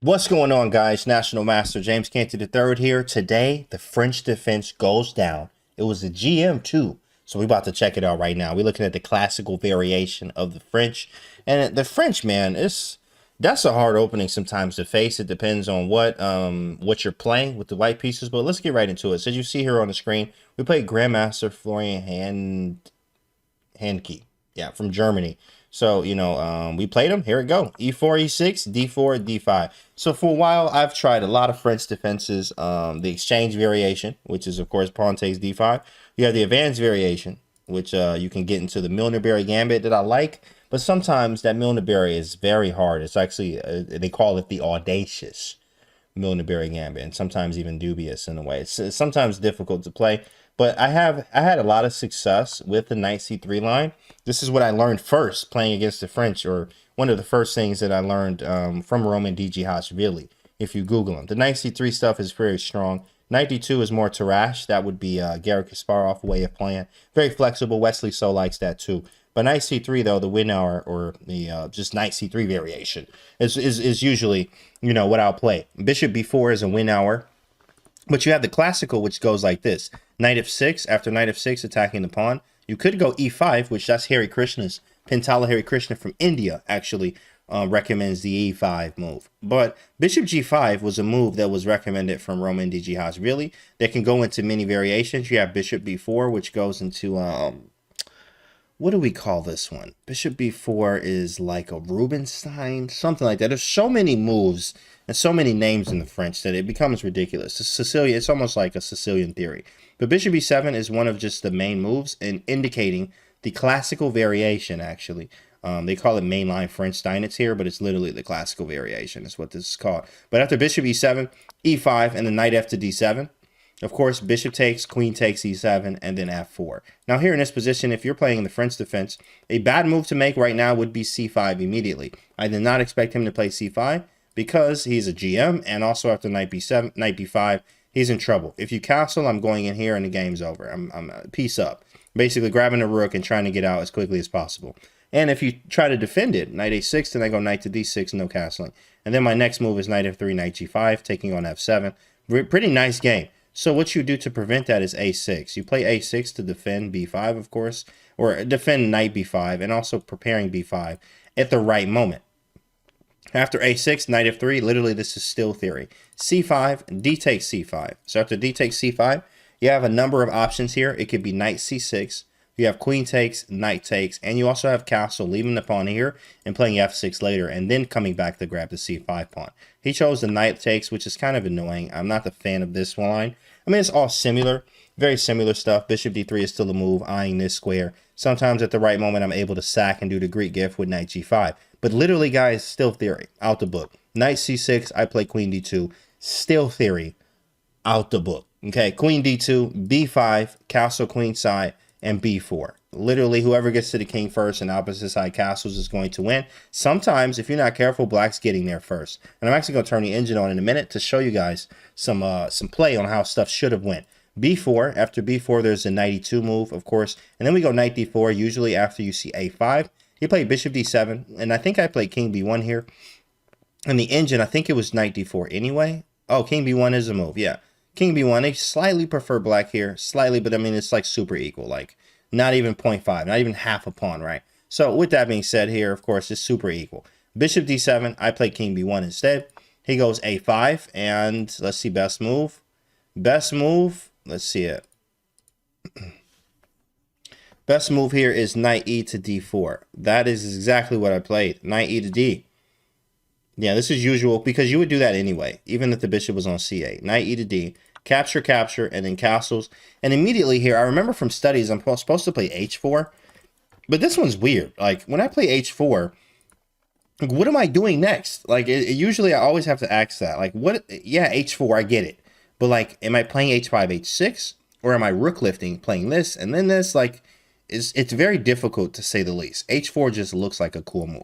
What's going on, guys? National Master James Canty III here. Today, the French defense goes down. It was a GM too, so we're about to check it out right now. We're looking at the classical variation of the French, and the French, man, that's a hard opening sometimes to face. It depends on what you're playing with the white pieces, but let's get right into it. So as you see here on the screen, we played Grandmaster Florian Handke, yeah, from Germany. So, we played them. Here we go. E4, E6, D4, D5. So for a while, I've tried a lot of French defenses. The exchange variation, which is, of course, pawn takes D5. You have the advanced variation, which you can get into the Milner-Berry gambit that I like. But sometimes that Milner-Berry is very hard. It's actually, they call it the audacious Milner-Berry gambit, and sometimes even dubious in a way. It's sometimes difficult to play. But I had a lot of success with the knight c3 line. This is what I learned first playing against the French, or one of the first things that I learned from Roman Djihashvili, if you Google him. The knight c3 stuff is very strong. Knight d2 is more Tarrasch. That would be Garry Kasparov way of playing. Very flexible. Wesley So likes that too. But knight c3, though, the win hour, or the just knight c3 variation is usually, what I'll play. Bishop b4 is a win hour. But you have the classical, which goes like this. Knight f6, after knight f6, attacking the pawn. You could go e5, which that's Hari Krishna's. Pintala Hari Krishna from India actually recommends the e5 move. But bishop g5 was a move that was recommended from Roman Djihashvili. That can go into many variations. You have bishop b4, which goes into, what do we call this one? Bishop b4 is like a Rubinstein, something like that. There's so many moves and so many names in the French that it becomes ridiculous. It's almost like a Sicilian theory. But bishop e7 is one of just the main moves and indicating the classical variation, actually. They call it mainline French Steinitz here, but it's literally the classical variation is what this is called. But after bishop e7, e5, and then knight f to d7, of course, bishop takes, queen takes e7, and then f4. Now here in this position, if you're playing in the French defense, a bad move to make right now would be c5 immediately. I did not expect him to play c5 because he's a GM, and also after knight b7, knight b5, he's in trouble. If you castle, I'm going in here and the game's over. I'm peace up. Basically grabbing a rook and trying to get out as quickly as possible. And if you try to defend it, knight a6, then I go knight to d6, no castling. And then my next move is knight f3, knight g5, taking on f7. Pretty nice game. So what you do to prevent that is a6. You play a6 to defend b5, of course, or defend knight b5, and also preparing b5 at the right moment. After a6, knight f3, literally this is still theory. c5, d takes c5. So after d takes c5, you have a number of options here. It could be knight c6. You have queen takes, knight takes, and you also have castle, leaving the pawn here and playing f6 later, and then coming back to grab the c5 pawn. He chose the knight takes, which is kind of annoying. I'm not the fan of this line. I mean, it's all similar, very similar stuff. Bishop d3 is still a move, eyeing this square. Sometimes at the right moment, I'm able to sack and do the Greek gift with knight g5. But literally, guys, still theory, out the book. Knight c6, I play queen d2, still theory, out the book. Okay, queen d2, b5, castle queen side, and b4. Literally, whoever gets to the king first and opposite side castles is going to win. Sometimes, if you're not careful, black's getting there first. And I'm actually going to turn the engine on in a minute to show you guys some play on how stuff should have went. b4, after b4, there's a knight e2 move, of course. And then we go knight d4, usually after you see a5. He played bishop d7, and I think I played king b1 here. And the engine, I think it was knight d4 anyway. Oh, king b1 is a move, yeah. King b1, they slightly prefer black here, slightly, but I mean, it's like super equal, like not even 0.5, not even half a pawn, right? So with that being said here, of course, it's super equal. Bishop d7, I play king b1 instead. He goes a5, and let's see, best move. Best move, let's see it. Best move here is knight e to d4. That is exactly what I played, knight e to d. Yeah, this is usual because you would do that anyway, even if the bishop was on c8. Knight e to d, capture, capture, and then castles. And immediately here, I remember from studies, I'm supposed to play h4. But this one's weird. Like, when I play h4, like, what am I doing next? Like, usually I always have to ask that. Like, what? Yeah, h4, I get it. But, like, am I playing h5, h6? Or am I rook lifting, playing this, and then this? Like, it's very difficult to say the least. h4 just looks like a cool move.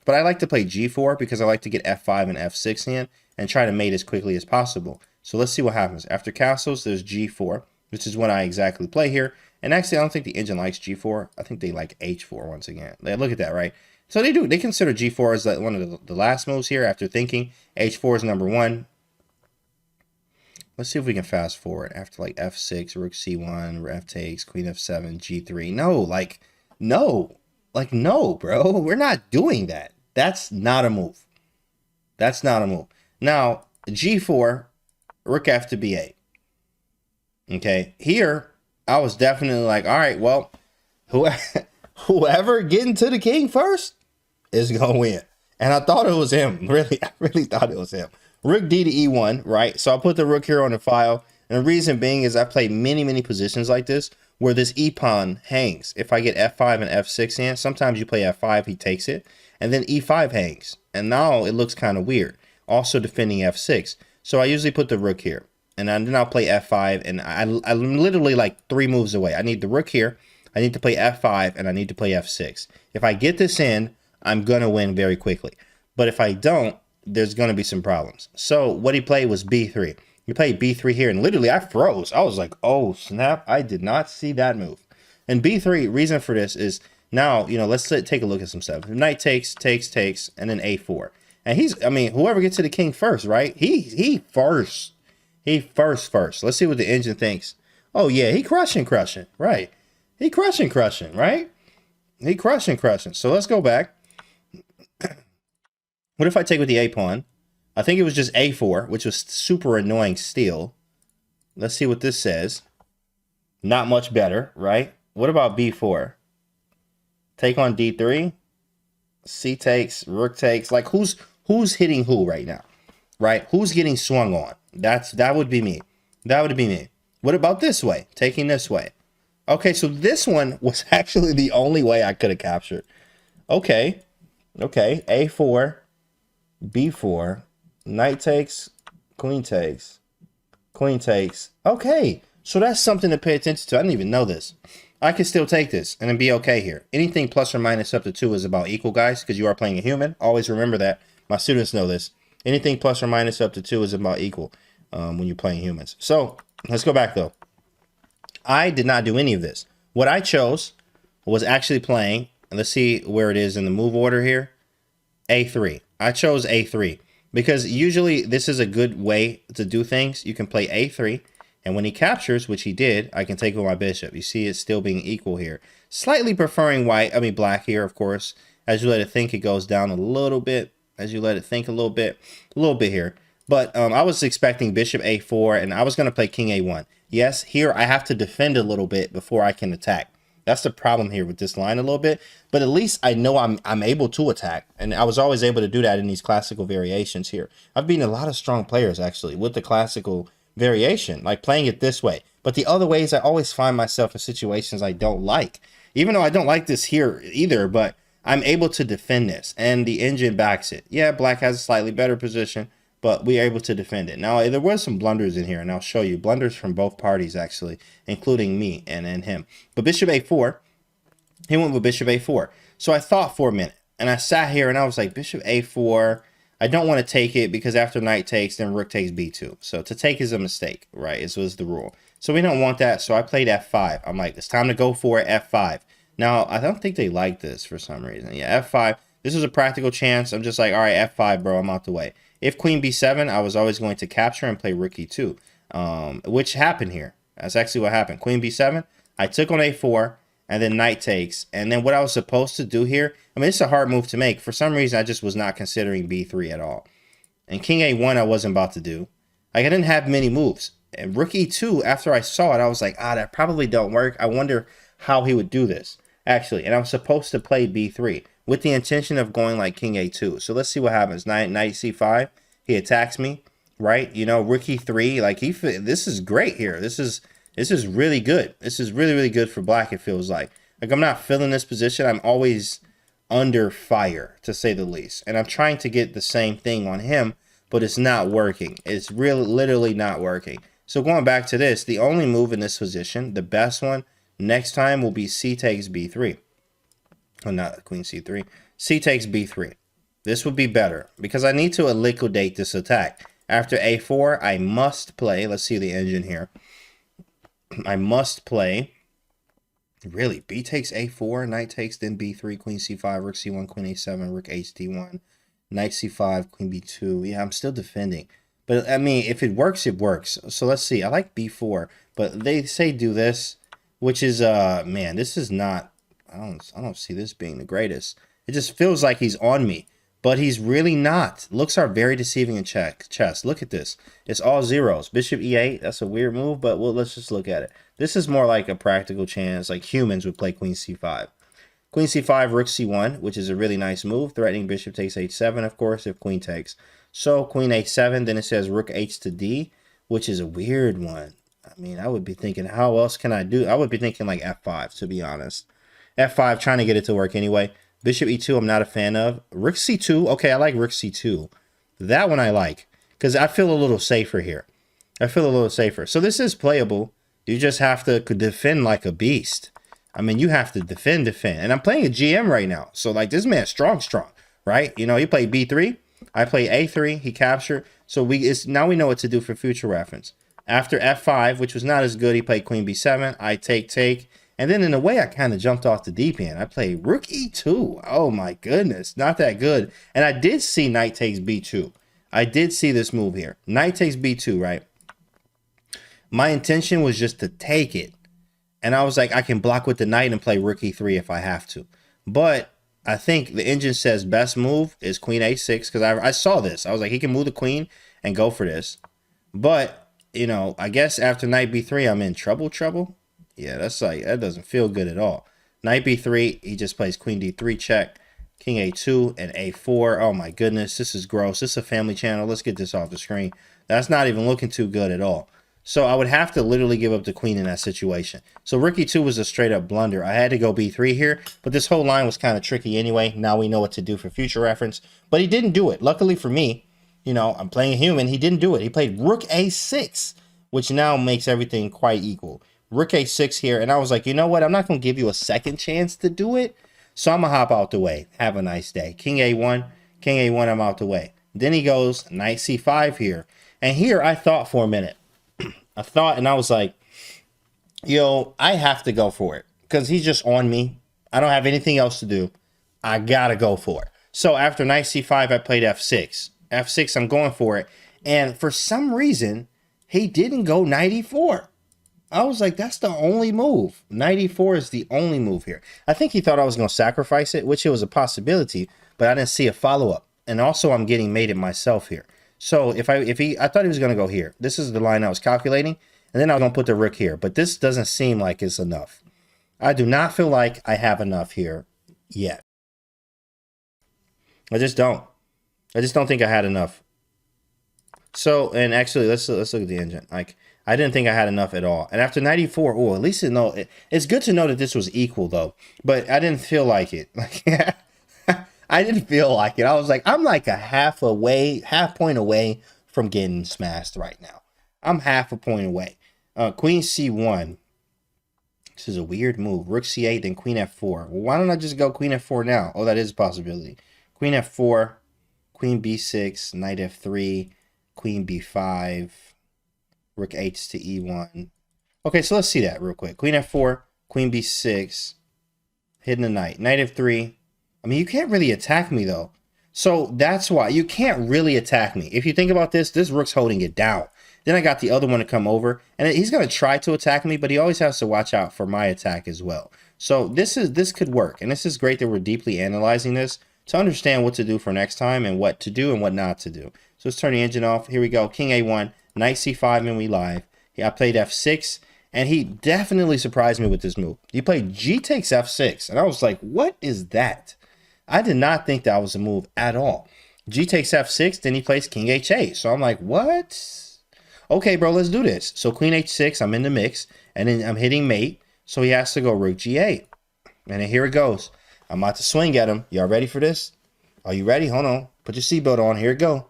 But I like to play g4 because I like to get f5 and f6 in and try to mate as quickly as possible. So let's see what happens. After castles, there's g4, which is what I exactly play here. And actually, I don't think the engine likes g4. I think they like h4 once again. Look at that, right? So they do. They consider G4 as like one of the last moves here after thinking. H4 is number one. Let's see if we can fast forward after like F6, Rook C1, F takes, Queen F7, G3. No, like, no. Like, no, bro. We're not doing that. That's not a move. That's not a move. Now, G4, Rook F to B8. Okay, here, I was definitely like, all right, well, whoever getting to the king first is going to win. And I thought it was him. Really, I really thought it was him. Rook D to E1, right? So I'll put the rook here on the file. And the reason being is I played many positions like this where this E pawn hangs. If I get F5 and F6 in, sometimes you play F5, he takes it. And then E5 hangs. And now it looks kind of weird. Also defending F6. So I usually put the rook here. And then I'll play F5. And I'm literally like 3 moves away. I need the rook here. I need to play F5 and I need to play F6. If I get this in, I'm going to win very quickly. But if I don't, there's going to be some problems. So what he played was B3. He played B3 here, and literally I froze. I was like, oh, snap. I did not see that move. And B3, reason for this is now, you know, let's take a look at some stuff. Knight takes, and then A4. And he's, I mean, whoever gets to the king first, right? He first. He first. Let's see what the engine thinks. Oh, yeah, he crushing, right? He crushing, right? He crushing. So let's go back. What if I take with the A pawn? I think it was just A4, which was super annoying still. Let's see what this says. Not much better, right? What about B4? Take on D3. C takes, rook takes. Like who's hitting who right now? Right? Who's getting swung on? That would be me. That would be me. What about this way? Taking this way. Okay, so this one was actually the only way I could have captured. Okay. A4. B4, knight takes, queen takes. Okay, so that's something to pay attention to. I didn't even know this. I can still take this and then be okay here. Anything plus or minus up to 2 is about equal, guys, because you are playing a human. Always remember that. My students know this. Anything plus or minus up to 2 is about equal when you're playing humans. So let's go back, though. I did not do any of this. What I chose was actually playing, and let's see where it is in the move order here, A3. I chose A3 because usually this is a good way to do things. You can play A3, and when he captures, which he did, I can take with my bishop. You see it's still being equal here. Slightly preferring black here, of course. As you let it think, it goes down a little bit. As you let it think a little bit here. But I was expecting bishop A4, and I was going to play king A1. Yes, here I have to defend a little bit before I can attack. That's the problem here with this line a little bit, but at least I know I'm able to attack, and I was always able to do that in these classical variations here. I've beaten a lot of strong players actually with the classical variation, like playing it this way. But the other ways, I always find myself in situations I don't like, even though I don't like this here either, but I'm able to defend this, and the engine backs it. Yeah, black has a slightly better position, but we are able to defend it. Now, there was some blunders in here, and I'll show you. Blunders from both parties, actually, including me and him. But bishop A4, he went with bishop A4. So I thought for a minute, and I sat here, and I was like, bishop A4, I don't want to take it, because after knight takes, then rook takes B2. So to take is a mistake, right? This was the rule. So we don't want that, so I played F5. I'm like, it's time to go for it, F5. Now, I don't think they like this for some reason. Yeah, F5. This was a practical chance. I'm just like, all right, F5, bro, I'm out the way. If queen b7, I was always going to capture and play rook e2, which happened here. That's actually what happened. Queen b7, I took on a4, and then knight takes. And then what I was supposed to do here, I mean, it's a hard move to make. For some reason, I just was not considering b3 at all. And king a1, I wasn't about to do. Like, I didn't have many moves. And rook e2, after I saw it, I was like, that probably don't work. I wonder how he would do this, actually. And I was supposed to play b3 with the intention of going like king a2. So let's see what happens. Knight c5. He attacks me, right? You know, rook e3. Like this is great here. This is really good. This is really good for black. It feels like I'm not feeling this position. I'm always under fire, to say the least. And I'm trying to get the same thing on him, but it's not working. It's literally not working. So going back to this, the only move in this position, the best one next time will be c takes b3. Oh, not queen c3. C takes b3. This would be better because I need to liquidate this attack. After a4, I must play. Let's see the engine here. I must play Really? B takes A4, knight takes, then B3, queen C5, rook C1, queen A7, rook HD1, knight C5, queen B2. Yeah, I'm still defending. But, I mean, if it works, it works. So, let's see. I like B4, but they say do this, which is, man, this is not, I don't see this being the greatest. It just feels like he's on me, but he's really not. Looks are very deceiving in chess. Look at this. It's all zeros. Bishop E8, that's a weird move, but let's just look at it. This is more like a practical chance, like humans would play queen C5. Queen C5, rook C1, which is a really nice move. Threatening bishop takes H7, of course, if queen takes. So queen H7, then it says rook H to D, which is a weird one. I mean, I would be thinking, how else can I do? I would be thinking like F5, to be honest. F5, trying to get it to work anyway. Bishop E2, I'm not a fan of. Rook C2, okay, I like rook C2. That one I like, because I feel a little safer here. I feel a little safer. So this is playable. You just have to defend like a beast. I mean, you have to defend. And I'm playing a GM right now. So, like, this man's strong, right? You know, he played B3. I play A3. He captured. So, now we know what to do for future reference. After F5, which was not as good, he played queen B7. I take. And then, in a way, I kind of jumped off the deep end. I played rook E2. Oh, my goodness. Not that good. And I did see knight takes B2. I did see this move here. Knight takes B2, right? My intention was just to take it. And I was like, I can block with the knight and play rook E3 if I have to. But I think the engine says best move is queen A6, because I saw this. I was like, he can move the queen and go for this. But, you know, I guess after knight B3, I'm in trouble. Yeah, that's like, that doesn't feel good at all. Knight B3, he just plays queen D3 check, king A2 and A4. Oh my goodness, this is gross. This is a family channel. Let's get this off the screen. That's not even looking too good at all. So I would have to literally give up the queen in that situation. So rook E2 was a straight up blunder. I had to go B3 here, but this whole line was kind of tricky anyway. Now we know what to do for future reference, but he didn't do it. Luckily for me, you know, I'm playing a human. He didn't do it. He played rook A6, which now makes everything quite equal. Rook A6 here, and I was like, you know what? I'm not going to give you a second chance to do it, so I'm going to hop out the way. Have a nice day. King A1, I'm out the way. Then he goes knight C5 here, and here I thought for a minute. And I was like, yo, I have to go for it because he's just on me. I don't have anything else to do. I got to go for it. So after knight C5, I played F6. F6, I'm going for it. And for some reason, he didn't go knight E4. I was like, that's the only move. Knight E4 is the only move here. I think he thought I was going to sacrifice it, which it was a possibility, but I didn't see a follow-up. And also, I'm getting mated myself here. So I thought he was going to go here. This is the line I was calculating, and then I was going to put the rook here. But this doesn't seem like it's enough. I do not feel like I have enough here yet. I just don't. I just don't think I had enough. So, and actually, let's look at the engine. Like, I didn't think I had enough at all. And after knight E4, oh, at least it's good to know that this was equal though. But I didn't feel like it. Like, I didn't feel like it. I was like, I'm like a half point away from getting smashed right now. I'm half a point away. Queen C1. This is a weird move. Rook C8, then Queen F4. Well, why don't I just go Queen F4 now? Oh, that is a possibility. Queen F4, Queen B6, Knight F3, Queen B5, Rook H to E1. Okay, so let's see that real quick. Queen F4, Queen B6, hidden the knight. Knight F3. I mean, you can't really attack me, though. So that's why you can't really attack me. If you think about this rook's holding it down. Then I got the other one to come over, and he's going to try to attack me, but he always has to watch out for my attack as well. So this could work, and this is great that we're deeply analyzing this to understand what to do for next time and what to do and what not to do. So let's turn the engine off. Here we go. King A1, Knight C5, and we live. I played F6, and he definitely surprised me with this move. He played G takes F6, and I was like, what is that? I did not think that was a move at all. G takes F6, then he plays King H8. So I'm like, what? Okay, bro, let's do this. So Queen H6, I'm in the mix, and then I'm hitting mate. So he has to go Rook G8. And then here it goes. I'm about to swing at him. Y'all ready for this? Are you ready? Hold on. Put your seatbelt on. Here it go.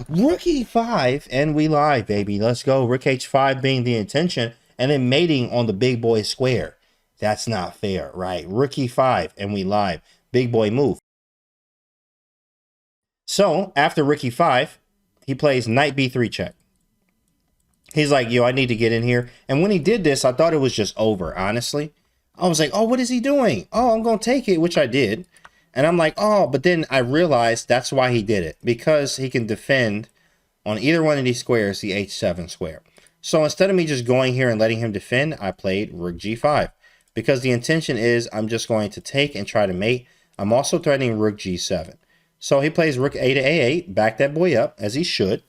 Rook E5, and we live, baby. Let's go. Rook H5 being the intention, and then mating on the big boy square. That's not fair, right? Rook E5, and we live. Big boy move. So, after Rook E5, he plays Knight B3 check. He's like, yo, I need to get in here. And when he did this, I thought it was just over, honestly. I was like, oh, what is he doing? Oh, I'm going to take it, which I did. And I'm like, oh, but then I realized that's why he did it. Because he can defend on either one of these squares, the h7 square. So instead of me just going here and letting him defend, I played rook g5. Because the intention is I'm just going to take and try to mate. I'm also threatening rook g7. So he plays rook a to a8, back that boy up, as he should.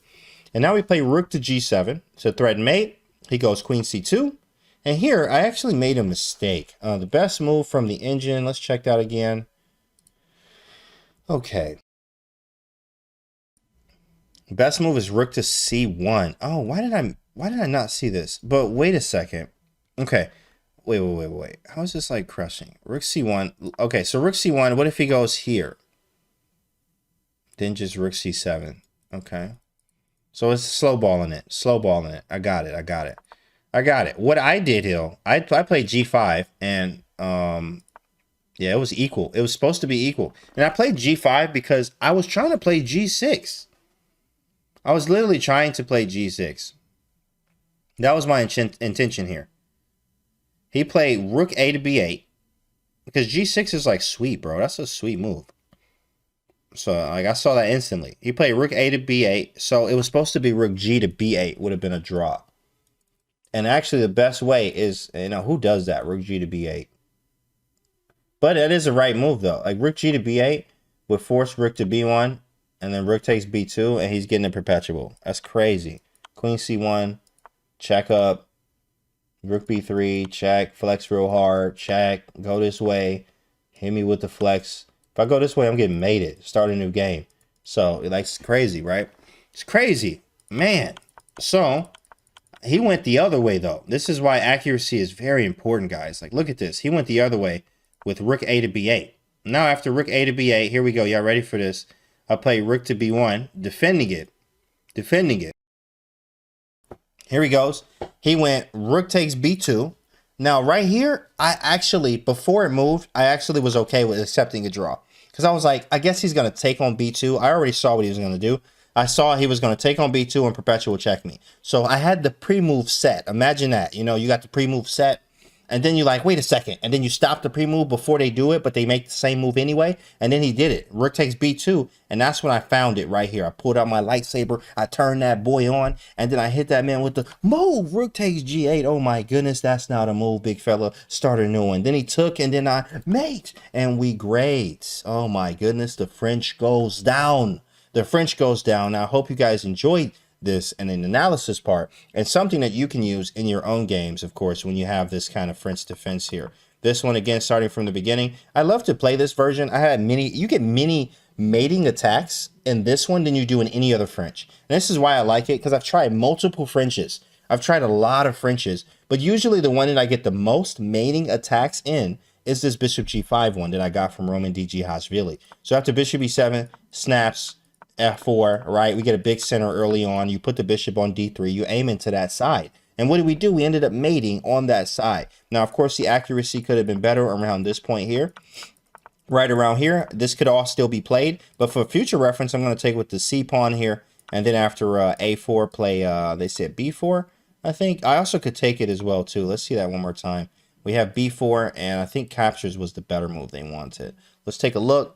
And now we play rook to g7 to threaten mate. He goes queen c2. And here, I actually made a mistake. The best move from the engine, let's check that again. Okay. Best move is rook to c1. Oh, why did I not see this? But wait a second. Okay. Wait. How is this like crushing? Rook c1. Okay, so rook c1, what if he goes here? Then just rook c7. Okay. So it's slow balling it. I got it. What I did here, I played g5 and yeah, it was equal. It was supposed to be equal. And I played g5 because I was trying to play g6. I was literally trying to play g6. That was my intention here. He played rook a to b8 because g6 is like sweet, bro. That's a sweet move. So like I saw that instantly. He played rook a to b8. So it was supposed to be rook g to b8 would have been a draw. And actually the best way is, you know, who does that? Rook g to b8. But it is a right move though. Like rook g to b8 would force rook to b1. And then rook takes b2 and he's getting a perpetual. That's crazy. Queen c1. Check up. Rook b3. Check. Flex real hard. Check. Go this way. Hit me with the flex. If I go this way, I'm getting mated. Start a new game. So, like, it's crazy, right? It's crazy. Man. So, he went the other way, though. This is why accuracy is very important, guys. Like, look at this. He went the other way with rook a to b8. Now, after rook a to b8, here we go. Y'all ready for this? I play rook to b1, defending it. Here he goes. He went rook takes b2. Now, right here, I actually, before it moved, I actually was okay with accepting a draw. Because I was like, I guess he's going to take on b2. I already saw what he was going to do. I saw he was going to take on b2 and perpetual check me. So I had the pre-move set. Imagine that. You know, you got the pre-move set. And then you're like, wait a second. And then you stop the pre-move before they do it, but they make the same move anyway. And then he did it. Rook takes b2. And that's when I found it right here. I pulled out my lightsaber. I turned that boy on. And then I hit that man with the move. Rook takes g8. Oh my goodness. That's not a move, big fella. Start a new one. Then he took and then I mate. And we grade. Oh my goodness. The French goes down. The French goes down. Now, I hope you guys enjoyed this and an analysis part, and something that you can use in your own games, of course, when you have this kind of French defense here. This one, again, starting from the beginning. I love to play this version. I had you get many mating attacks in this one than you do in any other French. And this is why I like it, because I've tried multiple Frenches. I've tried a lot of Frenches, but usually the one that I get the most mating attacks in is this bishop g5 one that I got from Roman DG Hashvili. So after bishop e7, snaps, f4, right? We get a big center early on. You put the bishop on d3. You aim into that side. And what did we do? We ended up mating on that side. Now, of course, the accuracy could have been better around this point here. Right around here. This could all still be played. But for future reference, I'm going to take with the c pawn here. And then after a4, play, they said b4, I think. I also could take it as well, too. Let's see that one more time. We have b4, and I think captures was the better move they wanted. Let's take a look.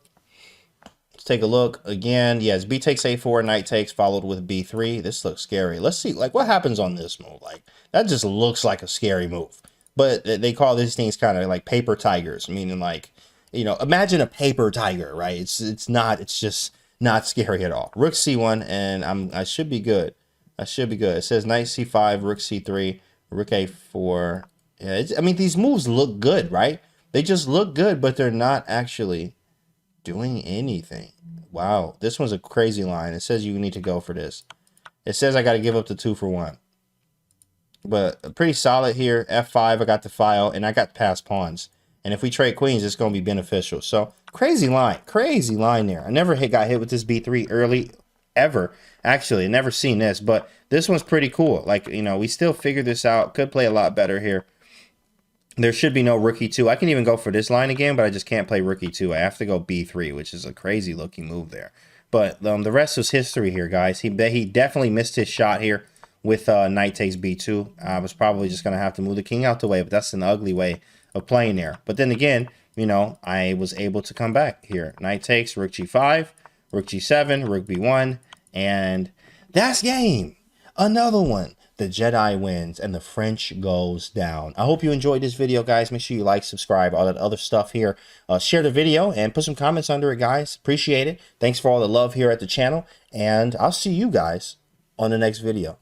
Let's take a look again. Yes, b takes a4, knight takes, followed with b3. This looks scary. Let's see, like, what happens on this move? Like, that just looks like a scary move. But they call these things kind of like paper tigers, meaning like, you know, imagine a paper tiger, right? It's just not scary at all. Rook c1, and I should be good. I should be good. It says knight c5, rook c3, rook a4. Yeah, I mean, these moves look good, right? They just look good, but they're not actually doing anything. Wow, this one's a crazy line. It says you need to go for this. It says I got to give up the 2 for 1. But pretty solid here. F5, I got the file, and I got past pawns. And if we trade queens, it's going to be beneficial. So, crazy line there. I never got hit with this b3 early, ever. Actually, I never seen this, but this one's pretty cool. Like, you know, we still figured this out. Could play a lot better here. There should be no rook e2. I can even go for this line again, but I just can't play rook e2. I have to go b3, which is a crazy looking move there. But the rest was history here, guys. He definitely missed his shot here with knight takes b2. I was probably just going to have to move the king out the way, but that's an ugly way of playing there. But then again, you know, I was able to come back here. Knight takes, rook g5, rook g7, rook b1, and that's game. Another one. The Jedi wins and the French goes down. I hope you enjoyed this video, guys. Make sure you like, subscribe, all that other stuff here. Share the video and put some comments under it, guys. Appreciate it. Thanks for all the love here at the channel, and I'll see you guys on the next video.